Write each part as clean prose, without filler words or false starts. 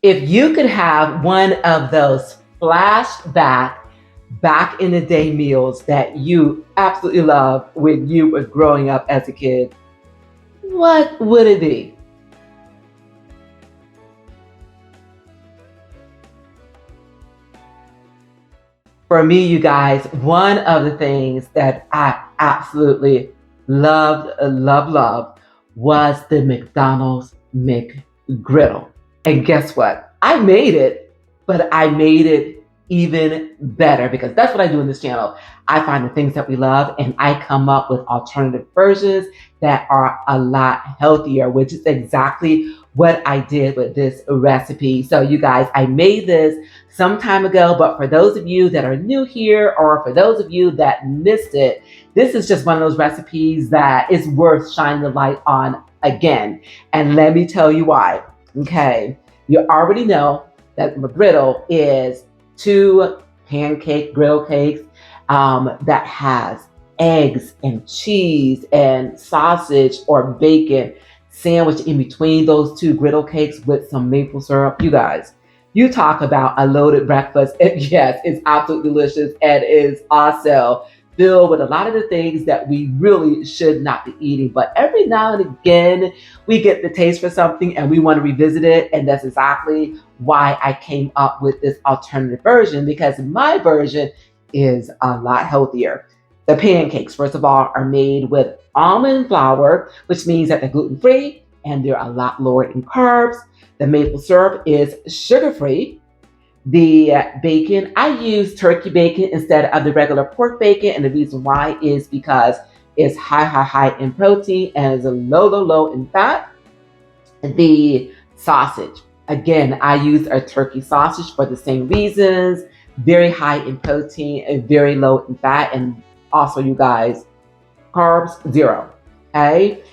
If you could have one of those flashback back in the day meals that you absolutely loved when you were growing up as a kid, what would it be? For me, you guys, one of the things that I absolutely loved was the McDonald's McGriddle. And guess what? I made it, but I made it even better because that's what I do in this channel. I find the things that we love and I come up with alternative versions that are a lot healthier, which is exactly what I did with this recipe. So you guys, I made this some time ago, but for those of you that are new here or for those of you that missed it, this is just one of those recipes that is worth shining the light on again. And let me tell you why. Okay, you already know that McGriddle is 2 pancake griddle cakes that has eggs and cheese and sausage or bacon sandwiched in between those 2 griddle cakes with some maple syrup. You guys, you talk about a loaded breakfast. And yes, it's absolutely delicious and is also filled with a lot of the things that we really should not be eating. But every now and again, we get the taste for something and we want to revisit it. And that's exactly why I came up with this alternative version, because my version is a lot healthier. The pancakes, first of all, are made with almond flour, which means that they're gluten-free and they're a lot lower in carbs. The maple syrup is sugar-free. The bacon, I use turkey bacon instead of the regular pork bacon. And the reason why is because it's high in protein and is a low in fat. The sausage, again, I use a turkey sausage for the same reasons. Very high in protein and very low in fat. And also, you guys, carbs, 0. Okay.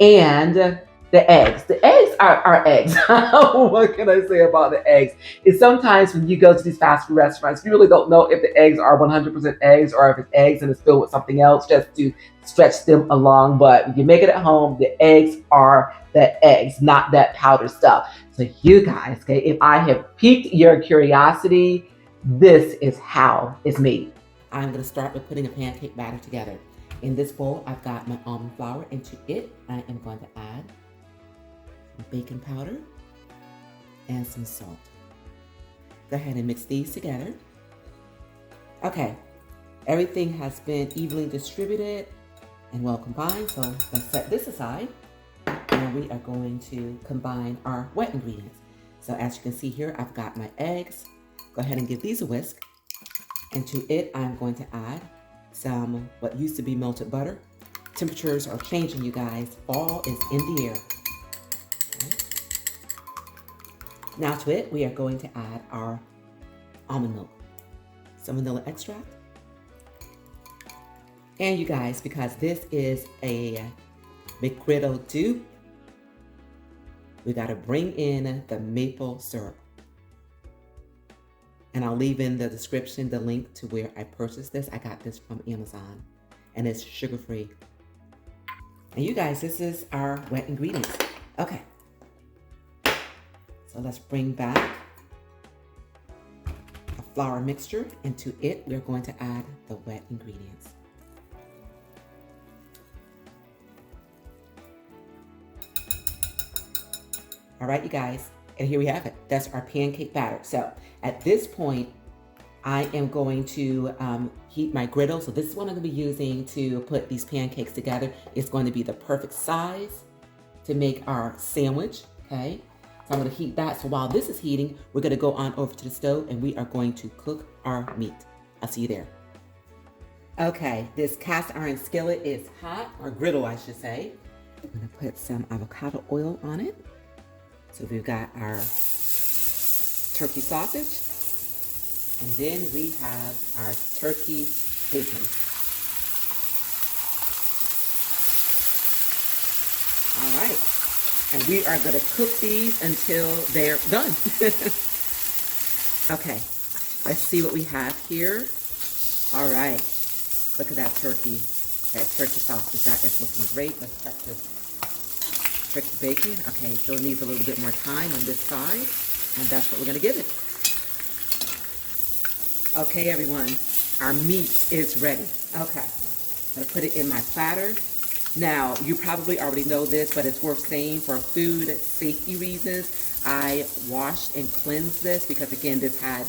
And the eggs. The eggs are eggs. What can I say about the eggs? Is sometimes when you go to these fast food restaurants, you really don't know if the eggs are 100% eggs or if it's eggs and it's filled with something else just to stretch them along. But when you make it at home, the eggs are the eggs, not that powder stuff. So you guys, okay, if I have piqued your curiosity, this is how it's made. I'm going to start with putting a pancake batter together. In this bowl, I've got my almond flour. Into it, I am going to add some baking powder and some salt. Go ahead and mix these together. Okay, everything has been evenly distributed and well combined, so let's set this aside. Now we are going to combine our wet ingredients. So as you can see here, I've got my eggs. Go ahead and give these a whisk. And to it, I'm going to add some what used to be melted butter. Temperatures are changing, you guys. Fall is in the air. Okay. Now to it, we are going to add our almond milk, some vanilla extract. And you guys, because this is a McGriddle dupe, we got to bring in the maple syrup. And I'll leave in the description the link to where I purchased this. I got this from Amazon and it's sugar-free. And you guys, this is our wet ingredients. Okay. So let's bring back a flour mixture. Into it, we're going to add the wet ingredients. All right, you guys, and here we have it. That's our pancake batter. So at this point, I am going to heat my griddle. So this is what I'm going to be using to put these pancakes together. It's going to be the perfect size to make our sandwich, okay? So I'm going to heat that. So while this is heating, we're going to go on over to the stove and we are going to cook our meat. I'll see you there. Okay, this cast iron skillet is hot, or griddle, I should say. I'm going to put some avocado oil on it. So we've got our turkey sausage, and then we have our turkey bacon. All right, and we are going to cook these until they're done. Okay, let's see what we have here. All right, look at that turkey sausage. That is looking great. Let's check this turkey bacon. Okay, so it needs a little bit more time on this side. And that's what we're gonna give it. Okay, everyone, our meat is ready. Okay, I'm gonna put it in my platter. Now, you probably already know this, but it's worth saying for food safety reasons, I washed and cleansed this because again, this had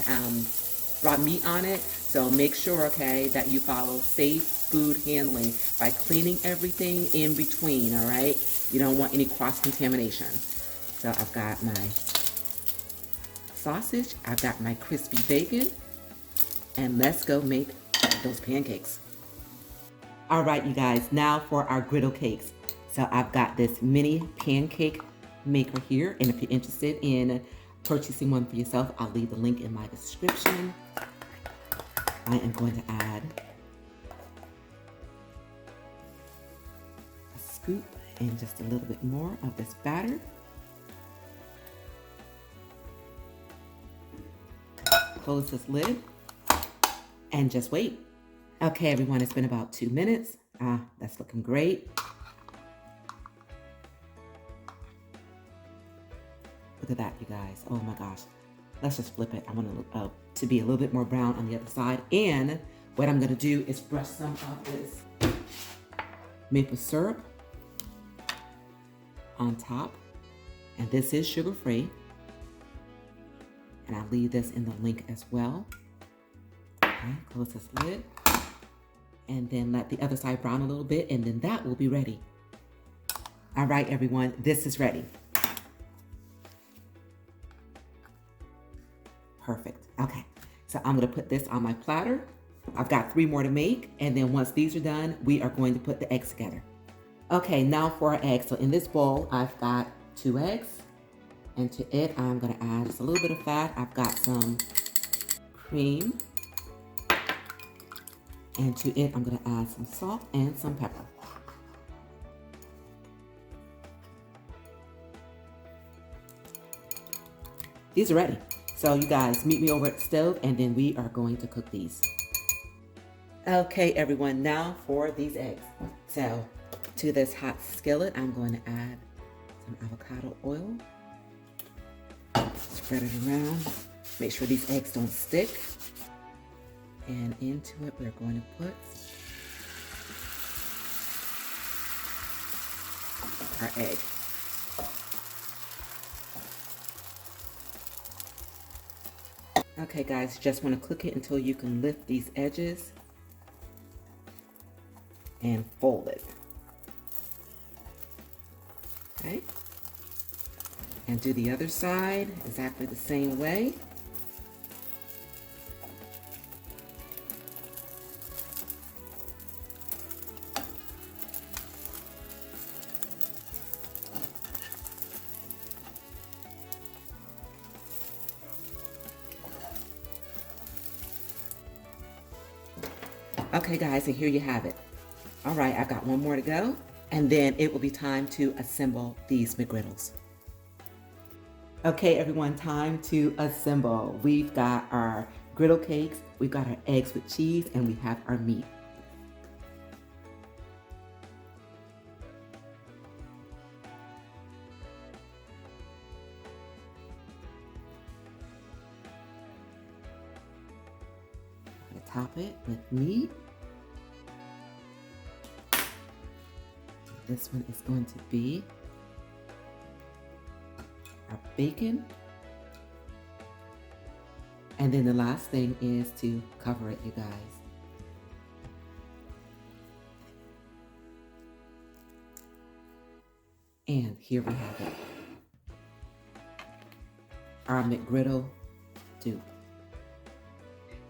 raw meat on it. So make sure, okay, that you follow safe food handling by cleaning everything in between, all right? You don't want any cross-contamination. So I've got my sausage, I've got my crispy bacon, and let's go make those pancakes. All right, you guys, now for our griddle cakes. So I've got this mini pancake maker here, and if you're interested in purchasing one for yourself, I'll leave the link in my description. I am going to add a scoop and just a little bit more of this batter. Close this lid and just wait. Okay, everyone, it's been about 2 minutes. That's looking great. Look at that, you guys. Oh my gosh. Let's just flip it. I want it to be a little bit more brown on the other side. And what I'm gonna do is brush some of this maple syrup on top. And this is sugar-free. And I'll leave this in the link as well. Okay, close this lid. And then let the other side brown a little bit, and then that will be ready. All right, everyone, this is ready. Perfect. Okay, so I'm gonna put this on my platter. I've got 3 more to make, and then once these are done, we are going to put the eggs together. Okay, now for our eggs. So in this bowl, I've got 2 eggs, and to it, I'm gonna add just a little bit of fat. I've got some cream. And to it, I'm gonna add some salt and some pepper. These are ready. So you guys, meet me over at the stove and then we are going to cook these. Okay, everyone, now for these eggs. So to this hot skillet, I'm going to add some avocado oil. Spread it around. Make sure these eggs don't stick. And into it, we're going to put our egg. Okay, guys, just want to cook it until you can lift these edges and fold it. Okay. And do the other side exactly the same way. Okay, guys, and here you have it. All right, I've got 1 more to go, and then it will be time to assemble these McGriddles. Okay, everyone, time to assemble. We've got our griddle cakes, we've got our eggs with cheese, and we have our meat. I'm gonna top it with meat. This one is going to be our bacon. And then the last thing is to cover it, you guys. And here we have it. Our McGriddle dupe.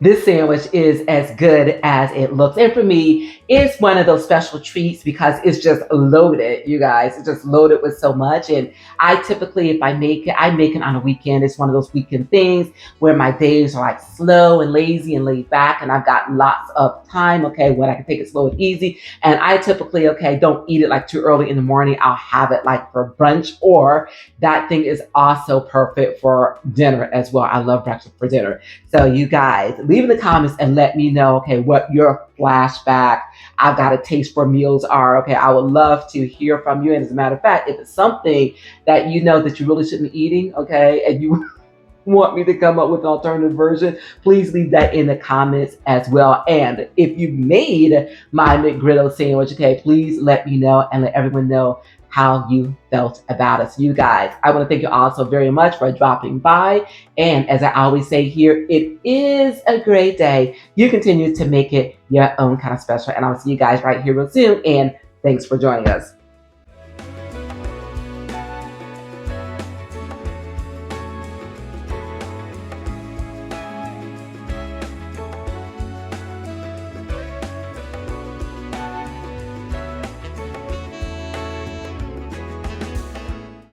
This sandwich is as good as it looks. And for me, it's one of those special treats because it's just loaded, you guys. It's just loaded with so much. And I typically, if I make it on a weekend. It's one of those weekend things where my days are like slow and lazy and laid back. And I've got lots of time, okay, when I can take it slow and easy. And I typically, okay, don't eat it like too early in the morning. I'll have it like for brunch, or that thing is also perfect for dinner as well. I love breakfast for dinner. So you guys, leave in the comments and let me know, okay, what your flashback I've got a taste for meals are. Okay, I would love to hear from you. And as a matter of fact, if it's something that you know that you really shouldn't be eating, okay, and you want me to come up with an alternative version, please leave that in the comments as well. And if you made my McGriddle sandwich, okay, please let me know and let everyone know how you felt about it. So you guys, I want to thank you all so very much for dropping by. And as I always say here, it is a great day. You continue to make it your own kind of special. And I'll see you guys right here real soon. And thanks for joining us.